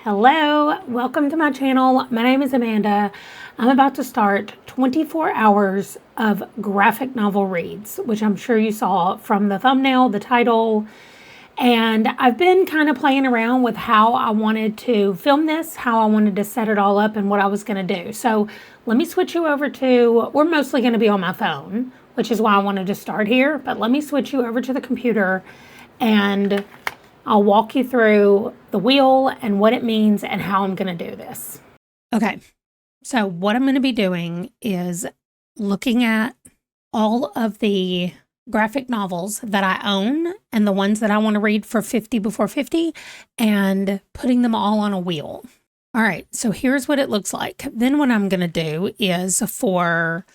Hello, welcome to my channel. My name is Amanda. I'm about to start 24 hours of graphic novel reads, which I'm sure you saw from the thumbnail, the title. And I've been kind of playing around with how I wanted to film this, how I wanted to set it all up, and what I was going to do. So let me switch you over to, we're mostly going to be on my phone, which is why I wanted to start here. But let me switch you over to the computer and I'll walk you through the wheel and what it means and how I'm going to do this. Okay, so what I'm going to be doing is looking at all of the graphic novels that I own and the ones that I want to read for 50 before 50 and putting them all on a wheel. All right, so here's what it looks like. Then what I'm going to do is for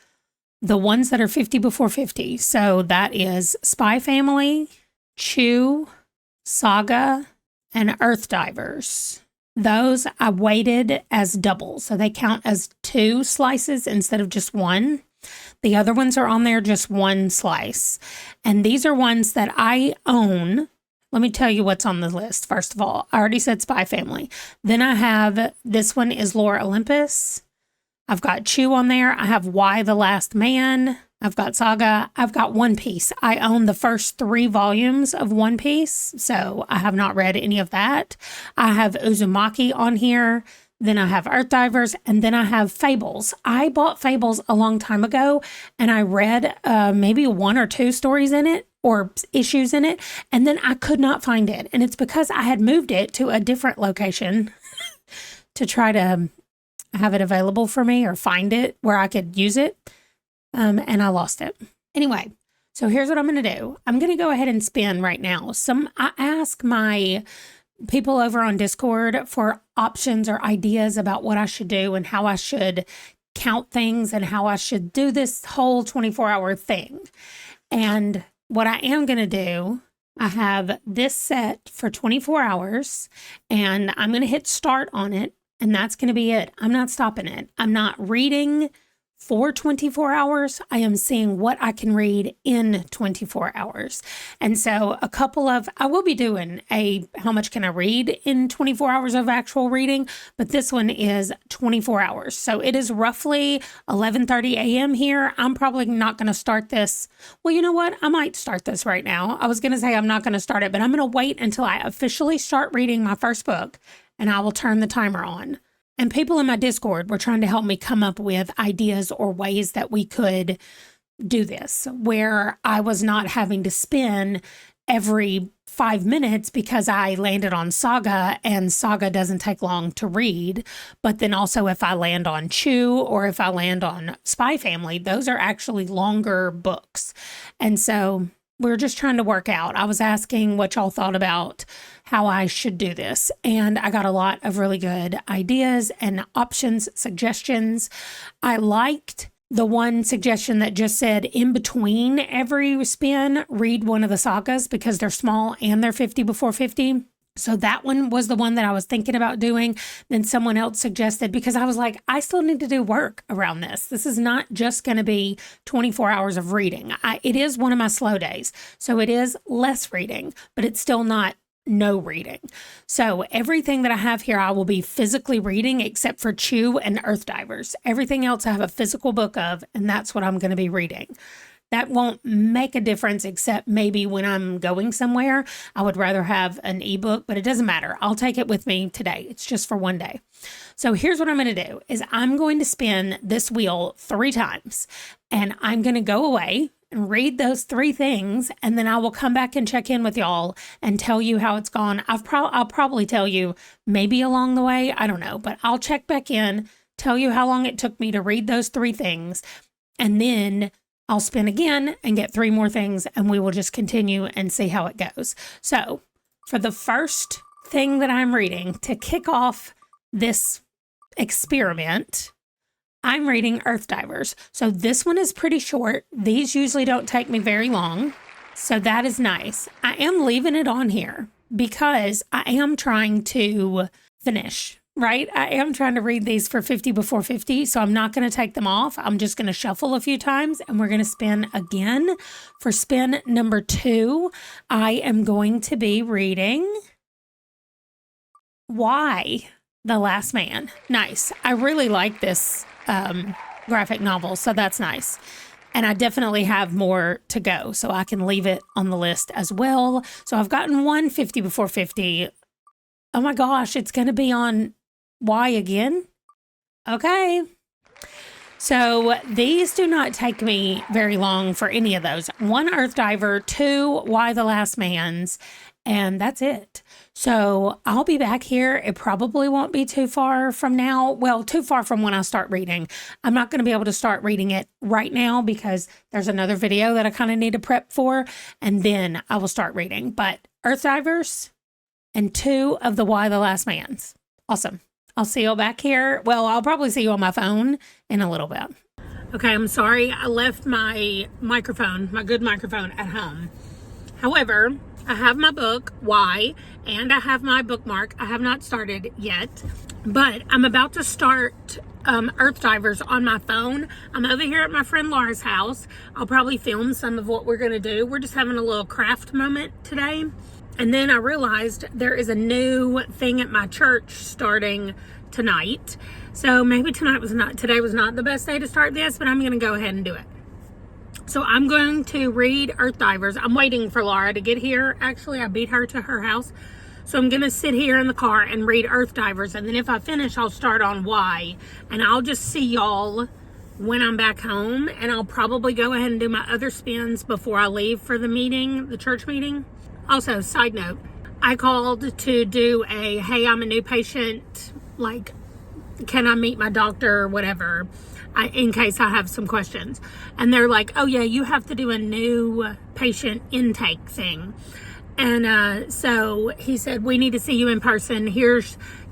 the ones that are 50 before 50. So that is Spy Family, Chew, Saga, and Earth Divers. Those I weighted as doubles, so they count as 2 slices instead of just 1. The other ones are on there just 1 slice. And these are ones that I own. Let me tell you what's on the list. First of all, I already said Spy Family. Then I have, this one is Lore Olympus. I've got Chew on there. I have Why the Last Man. I've got Saga. I've got One Piece. I own the first 3 volumes of One Piece, so I have not read any of that. I have Uzumaki on here. Then I have Earth Divers, and then I have Fables. I bought Fables a long time ago, and I read maybe 1 or 2 stories in it, or issues in it, and then I could not find it. And it's because I had moved it to a different location to try to have it available for me or find it where I could use it. And I lost it. Anyway, so here's what I'm going to do. I'm going to go ahead and spin right now. I ask my people over on Discord for options or ideas about what I should do and how I should count things and how I should do this whole 24-hour thing. And what I am going to do, I have this set for 24 hours and I'm going to hit start on it. And that's going to be it. I'm not stopping it. I'm not reading for 24 hours. I am seeing what I can read in 24 hours. And so I will be doing how much can I read in 24 hours of actual reading, but this one is 24 hours. So it is roughly 11:30 a.m. here. I'm probably not going to start this. Well, you know what? I might start this right now. I was going to say I'm not going to start it, but I'm going to wait until I officially start reading my first book and I will turn the timer on. And people in my Discord were trying to help me come up with ideas or ways that we could do this, where I was not having to spin every 5 minutes because I landed on Saga, and Saga doesn't take long to read. But then also if I land on Chew or if I land on Spy Family, those are actually longer books. And so we're just trying to work out. I was asking what y'all thought about how I should do this, and I got a lot of really good ideas and options, suggestions. I liked the one suggestion that just said in between every spin, read one of the sagas because they're small and they're 50 before 50. So that one was the one that I was thinking about doing. Then someone else suggested, because I was like, I still need to do work around this. This is not just going to be 24 hours of reading. It is one of my slow days. So it is less reading, but it's still not no reading. So everything that I have here, I will be physically reading except for Chew and Earth Divers. Everything else I have a physical book of, and that's what I'm going to be reading. That won't make a difference except maybe when I'm going somewhere. I would rather have an ebook, but it doesn't matter. I'll take it with me today. It's just for one day. So here's what I'm going to do is I'm going to spin this wheel 3 times and I'm going to go away and read those 3 things. And then I will come back and check in with y'all and tell you how it's gone. I'll probably tell you maybe along the way. I don't know, but I'll check back in, tell you how long it took me to read those 3 things. And then I'll spin again and get 3 more things, and we will just continue and see how it goes. So for the first thing that I'm reading to kick off this experiment, I'm reading Earth Divers. So this one is pretty short. These usually don't take me very long. So that is nice. I am leaving it on here because I am trying to finish, right? I am trying to read these for 50 before 50, so I'm not going to take them off. I'm just going to shuffle a few times, and we're going to spin again. For spin number 2, I am going to be reading Why the Last Man. Nice. I really like this graphic novel, so that's nice. And I definitely have more to go, so I can leave it on the list as well. So I've gotten one 50 before 50. Oh my gosh, it's going to be on Why again? Okay. So these do not take me very long for any of those. One Earth Diver, two Why the Last Man's, and that's it. So I'll be back here. It probably won't be too far from now. Well, too far from when I start reading. I'm not going to be able to start reading it right now because there's another video that I kind of need to prep for, and then I will start reading. But Earth Divers and two of the Why the Last Man's. Awesome. I'll see you back here. Well, I'll probably see you on my phone in a little bit. Okay, I'm sorry. I left my microphone, my good microphone, at home. However, I have my book, Why, and I have my bookmark. I have not started yet, but I'm about to start Earth Divers on my phone. I'm over here at my friend Laura's house. I'll probably film some of what we're going to do. We're just having a little craft moment today. And then I realized there is a new thing at my church starting tonight. So maybe today was not the best day to start this, but I'm going to go ahead and do it. So I'm going to read Earth Divers. I'm waiting for Laura to get here. Actually, I beat her to her house. So I'm going to sit here in the car and read Earth Divers. And then if I finish, I'll start on Why. And I'll just see y'all when I'm back home. And I'll probably go ahead and do my other spins before I leave for the meeting, the church meeting. Also, side note, I called to do a, hey, I'm a new patient, like, can I meet my doctor or whatever, in case I have some questions. And they're like, oh yeah, you have to do a new patient intake thing. And so he said, we need to see you in person.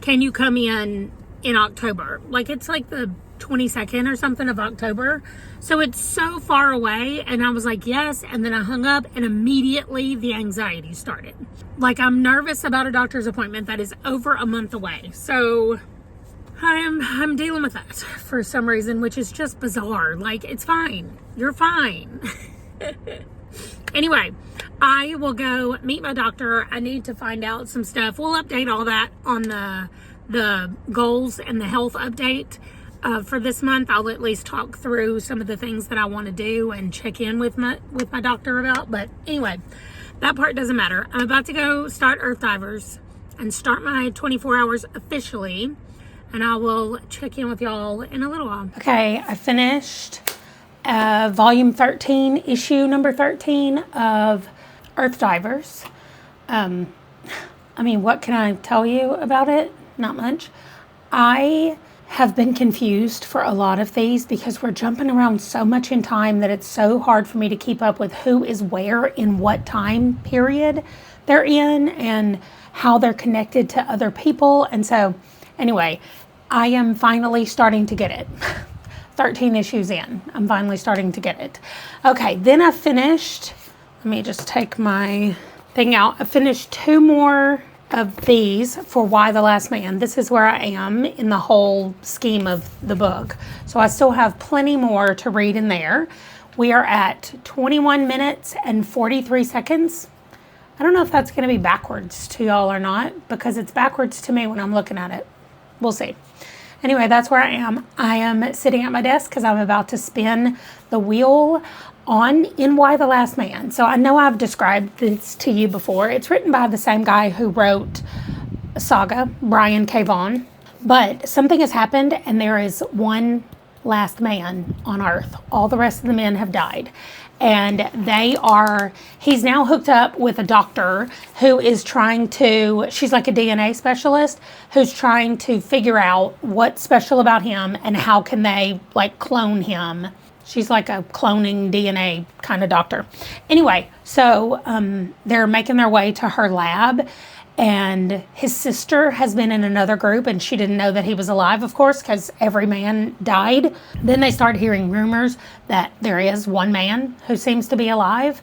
Can you come in October? Like, it's like the 22nd or something of October. So it's so far away. And I was like, yes. And then I hung up and immediately the anxiety started. Like, I'm nervous about a doctor's appointment that is over a month away. So I'm dealing with that for some reason, which is just bizarre. Like, it's fine. You're fine. Anyway, I will go meet my doctor. I need to find out some stuff. We'll update all that on the goals and the health update for this month. I'll at least talk through some of the things that I want to do and check in with my doctor about. But anyway, that part doesn't matter. I'm about to go start Earth Divers and start my 24 hours officially. And I will check in with y'all in a little while. Okay, I finished volume 13, issue number 13 of Earth Divers. I mean, what can I tell you about it? Not much. I have been confused for a lot of these because we're jumping around so much in time that it's so hard for me to keep up with who is where in what time period they're in and how they're connected to other people. And so, anyway, I am finally starting to get it. 13 issues in. I'm finally starting to get it. Okay, then I finished, let me just take my thing out. I finished two more of these for Why the Last Man. This is where I am in the whole scheme of the book. So I still have plenty more to read in there. We are at 21 minutes and 43 seconds. I don't know if that's going to be backwards to y'all or not, because it's backwards to me when I'm looking at it. We'll see. Anyway, that's where I am. I am sitting at my desk because I'm about to spin the wheel in Why the Last Man. So I know I've described this to you before. It's written by the same guy who wrote Saga, Brian K. Vaughan. But something has happened and there is one last man on Earth. All the rest of the men have died. And he's now hooked up with a doctor who is she's like a DNA specialist who's trying to figure out what's special about him and how can they like clone him. She's like a cloning DNA kind of doctor. Anyway, so they're making their way to her lab. And his sister has been in another group and she didn't know that he was alive, of course, because every man died. Then they started hearing rumors that there is one man who seems to be alive.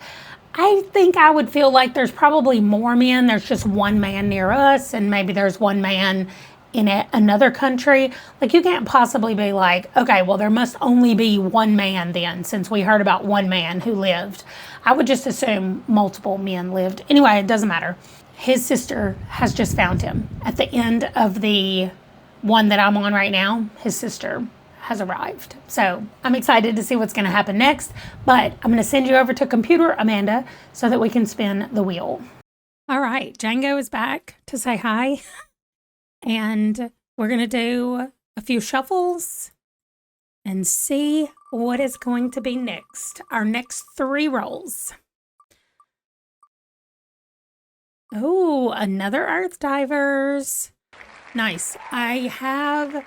I think I would feel like there's probably more men. There's just one man near us and maybe there's one man in another country. Like, you can't possibly be like, okay, well, there must only be one man then, since we heard about one man who lived. I would just assume multiple men lived. Anyway, it doesn't matter. his sister has just found him. At the end of the one that I'm on right now, his sister has arrived. So I'm excited to see what's going to happen next, but I'm going to send you over to computer, Amanda, so that we can spin the wheel. All right, Django is back to say hi, and we're going to do a few shuffles and see what is going to be next. Our next 3 rolls. Oh, another Earth Divers. Nice. I have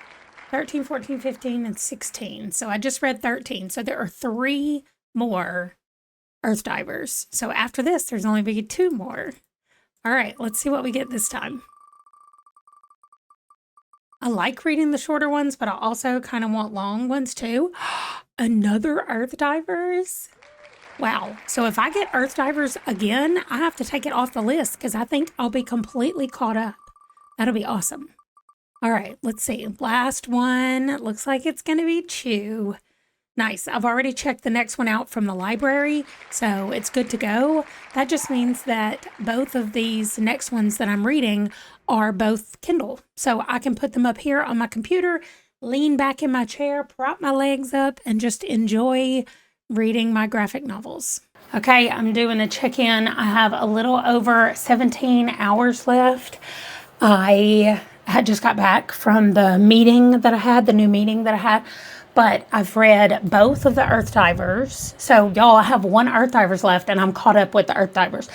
13, 14, 15, and 16. So I just read 13. So there are 3 more Earth Divers. So after this, there's only be 2 more. All right, let's see what we get this time. I like reading the shorter ones, but I also kind of want long ones too. Another Earth Divers. Wow. So if I get Earth Divers again, I have to take it off the list because I think I'll be completely caught up. That'll be awesome. All right, let's see. Last one. Looks like it's going to be Chew. Nice. I've already checked the next one out from the library, so it's good to go. That just means that both of these next ones that I'm reading are both Kindle. So I can put them up here on my computer, lean back in my chair, prop my legs up, and just enjoy reading my graphic novels. Okay, I'm doing a check-in. I have a little over 17 hours left. I had just got back from the meeting that I had, the new meeting that I had, but I've read both of the Earth Divers. So y'all, I have 1 Earth Divers left and I'm caught up with the Earth Divers.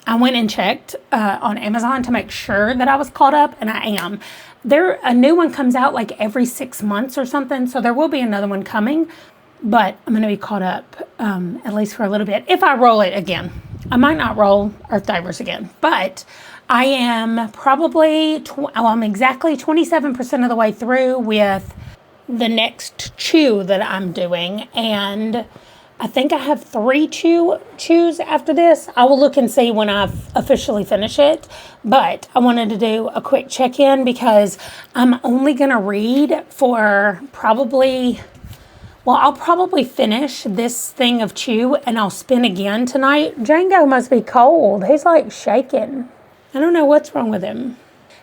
I went and checked on Amazon to make sure that I was caught up, and I am. A new one comes out like every 6 months or something, so there will be another one coming, but I'm going to be caught up at least for a little bit. If I roll it again, I might not roll Earth Divers again, but I am probably, I'm exactly 27% of the way through with the next chew that I'm doing, and I think I have 3 chews after this. I will look and see when I've officially finished it, but I wanted to do a quick check-in because I'm only going to read for probably, well, I'll probably finish this thing of chew and I'll spin again tonight. Django must be cold. He's like shaking. I don't know what's wrong with him.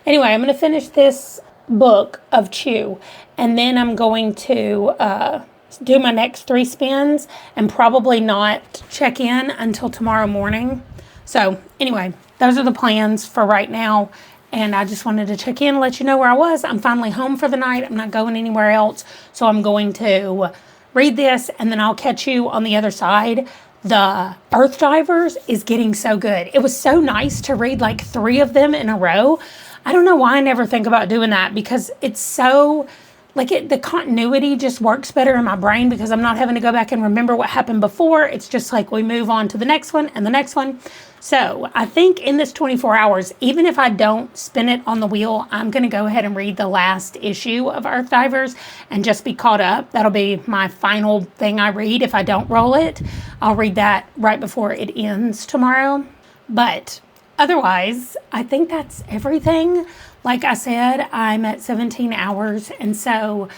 Anyway, I'm going to finish this book of chew, and then I'm going to do my next 3 spins and probably not check in until tomorrow morning. So anyway, those are the plans for right now, and I just wanted to check in, let you know where I was. I'm finally home for the night. I'm not going anywhere else, so I'm going to read this, and then I'll catch you on the other side. The Earth Divers is getting so good. It was so nice to read like 3 of them in a row. I don't know why I never think about doing that, because it's so, like, the continuity just works better in my brain because I'm not having to go back and remember what happened before. It's just like we move on to the next one and the next one. So I think in this 24 hours, even if I don't spin it on the wheel, I'm going to go ahead and read the last issue of Earth Divers and just be caught up. That'll be my final thing I read if I don't roll it. I'll read that right before it ends tomorrow. But otherwise, I think that's everything. Like I said, I'm at 17 hours, and so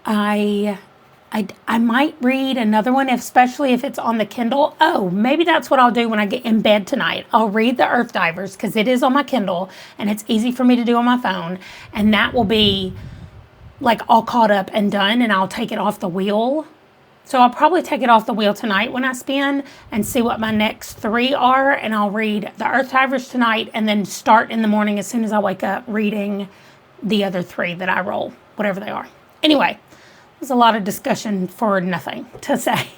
I might read another one, especially if it's on the Kindle. Oh, maybe that's what I'll do when I get in bed tonight. I'll read the Earth Divers because it is on my Kindle, and it's easy for me to do on my phone, and that will be like all caught up and done, and I'll take it off the wheel. So I'll probably take it off the wheel tonight when I spin and see what my next 3 are, and I'll read the Earth Divers tonight and then start in the morning as soon as I wake up reading the other 3 that I roll, whatever they are. Anyway, there's a lot of discussion for nothing to say.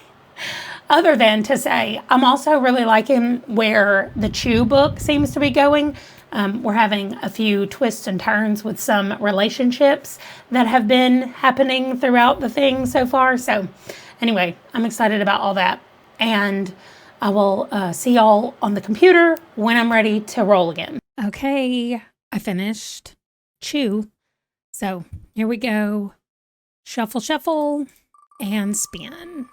Other than to say, I'm also really liking where the Chew book seems to be going. We're having a few twists and turns with some relationships that have been happening throughout the thing so far. So anyway, I'm excited about all that. And I will see y'all on the computer when I'm ready to roll again. Okay, I finished Chew. So here we go. Shuffle, shuffle, and spin.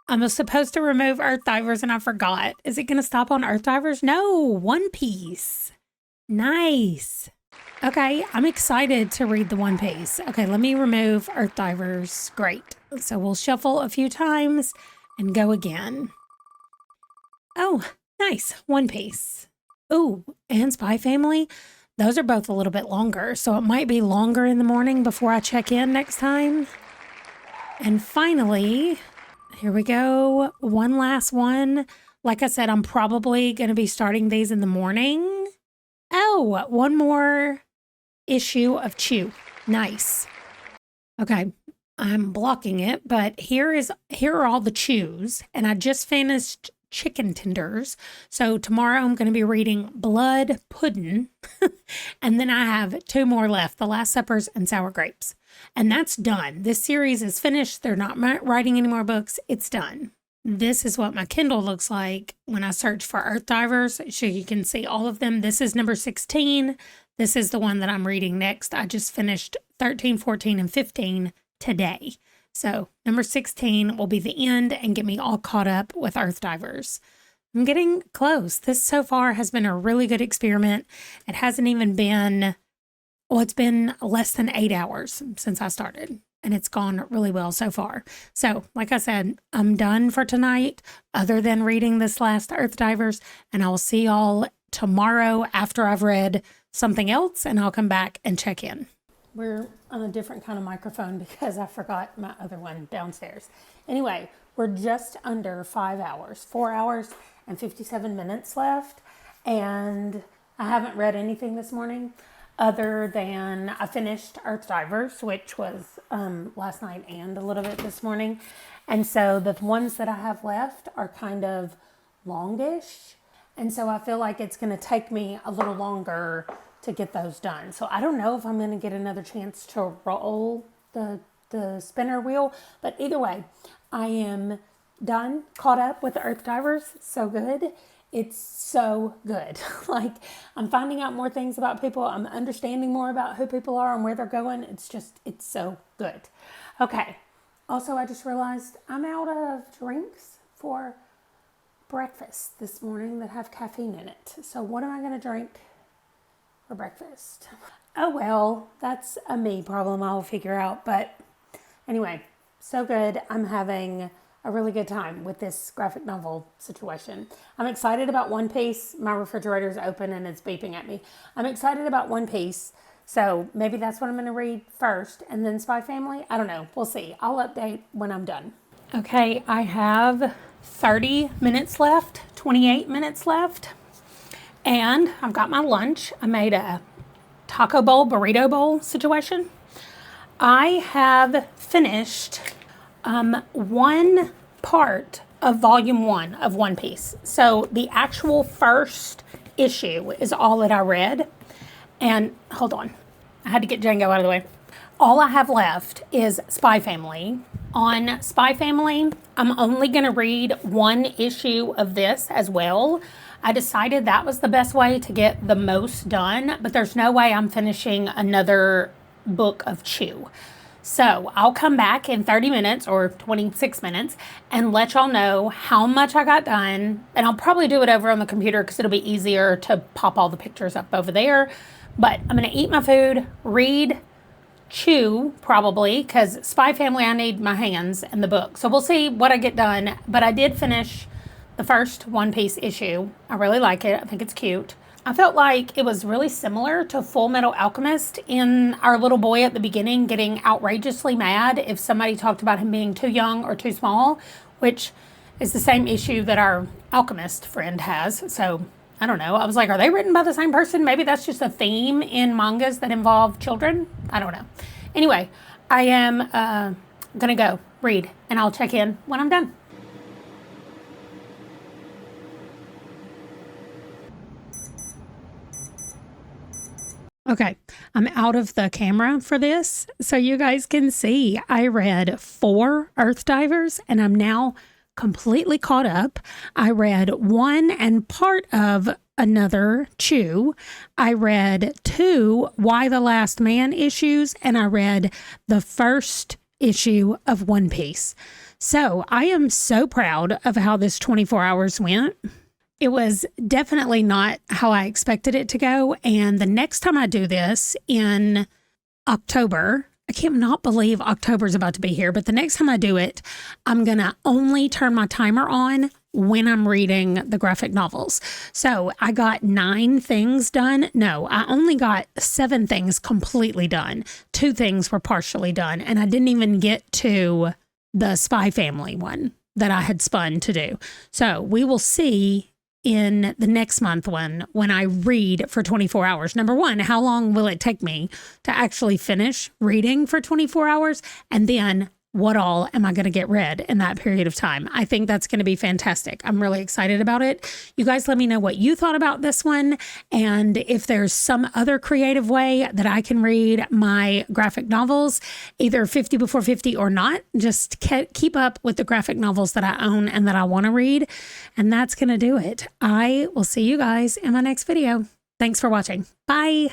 I was supposed to remove Earth Divers and I forgot. Is it going to stop on Earth Divers? No, One Piece. Nice. Okay, I'm excited to read the One Piece. Okay, let me remove Earth Divers. Great. So we'll shuffle a few times and go again. Oh, nice. One Piece. Ooh, and Spy Family, those are both a little bit longer. So it might be longer in the morning before I check in next time. And finally, here we go. One last one. Like I said, I'm probably going to be starting these in the morning. Oh, one more issue of Chew. Nice. Okay, I'm blocking it, but here are all the Chews, and I just finished Chicken Tenders. So tomorrow I'm going to be reading Blood Puddin', and then I have 2 more left, The Last Suppers and Sour Grapes. And that's done. This series is finished. They're not writing any more books. It's done. This is what my Kindle looks like when I search for Earth Divers, so you can see all of them. This is number 16. This is the one that I'm reading next. I just finished 13, 14, and 15 today. So number 16 will be the end and get me all caught up with Earth Divers. I'm getting close. This so far has been a really good experiment. It hasn't even been, well, it's been less than 8 hours since I started, and it's gone really well so far. So like I said, I'm done for tonight other than reading this last Earth Divers, and I will see y'all tomorrow after I've read something else, and I'll come back and check in. We're on a different kind of microphone because I forgot my other one downstairs. Anyway, we're just under 5 hours, 4 hours and 57 minutes left. And I haven't read anything this morning other than I finished Earth Divers, which was last night and a little bit this morning. And so the ones that I have left are kind of longish. And so I feel like it's going to take me a little longer to get those done. So I don't know if I'm going to get another chance to roll the spinner wheel, but either way, I am done, caught up with the Earth Divers. So good. It's so good. Like, I'm finding out more things about people. I'm understanding more about who people are and where they're going. It's so good. Okay. Also, I just realized I'm out of drinks for breakfast this morning that have caffeine in it. So what am I going to drink for breakfast? Oh well, that's a me problem I'll figure out. But anyway, so good. I'm having a really good time with this graphic novel situation. I'm excited about One Piece. My refrigerator's open and it's beeping at me. I'm excited about One Piece. So maybe that's what I'm going to read first, and then Spy Family. I don't know. We'll see. I'll update when I'm done. Okay, I have 30 minutes left, 28 minutes left. And I've got my lunch. I made a taco bowl, burrito bowl situation. I have finished one part of volume 1 of One Piece. So the actual first issue is all that I read. And hold on, I had to get Django out of the way. All I have left is Spy Family. On Spy Family, I'm only going to read 1 issue of this as well. I decided that was the best way to get the most done, but there's no way I'm finishing another book of Chew. So I'll come back in 30 minutes or 26 minutes and let y'all know how much I got done. And I'll probably do it over on the computer because it'll be easier to pop all the pictures up over there. But I'm going to eat my food, read, Chew probably, because Spy Family I need my hands and the book. So we'll see what I get done. But I did finish the first One Piece issue. I really like it. I think it's cute. I felt like it was really similar to Full Metal Alchemist in our little boy at the beginning getting outrageously mad if somebody talked about him being too young or too small, which is the same issue that our alchemist friend has. So I don't know. I was like, are they written by the same person? Maybe that's just a theme in mangas that involve children. I don't know. Anyway, I am going to go read and I'll check in when I'm done. Okay, I'm out of the camera for this, so you guys can see I read 4 Earth Divers, and I'm now completely caught up. I read 1 and part of another Chew. I read 2 Why the Last Man issues, and I read the first issue of One Piece. So I am so proud of how this 24 hours went. It was definitely not how I expected it to go. And the next time I do this in October, I can't not believe October is about to be here, but the next time I do it, I'm going to only turn my timer on when I'm reading the graphic novels. So I got 9 things done. No, I only got 7 things completely done. 2 things were partially done, and I didn't even get to the Spy Family one that I had spun to do. So we will see in the next month one when I read for 24 hours. Number one, how long will it take me to actually finish reading for 24 hours? And then what all am I going to get read in that period of time? I think that's going to be fantastic. I'm really excited about it. You guys let me know what you thought about this one. And if there's some other creative way that I can read my graphic novels, either 50 before 50 or not, just keep up with the graphic novels that I own and that I want to read. And that's going to do it. I will see you guys in my next video. Thanks for watching. Bye.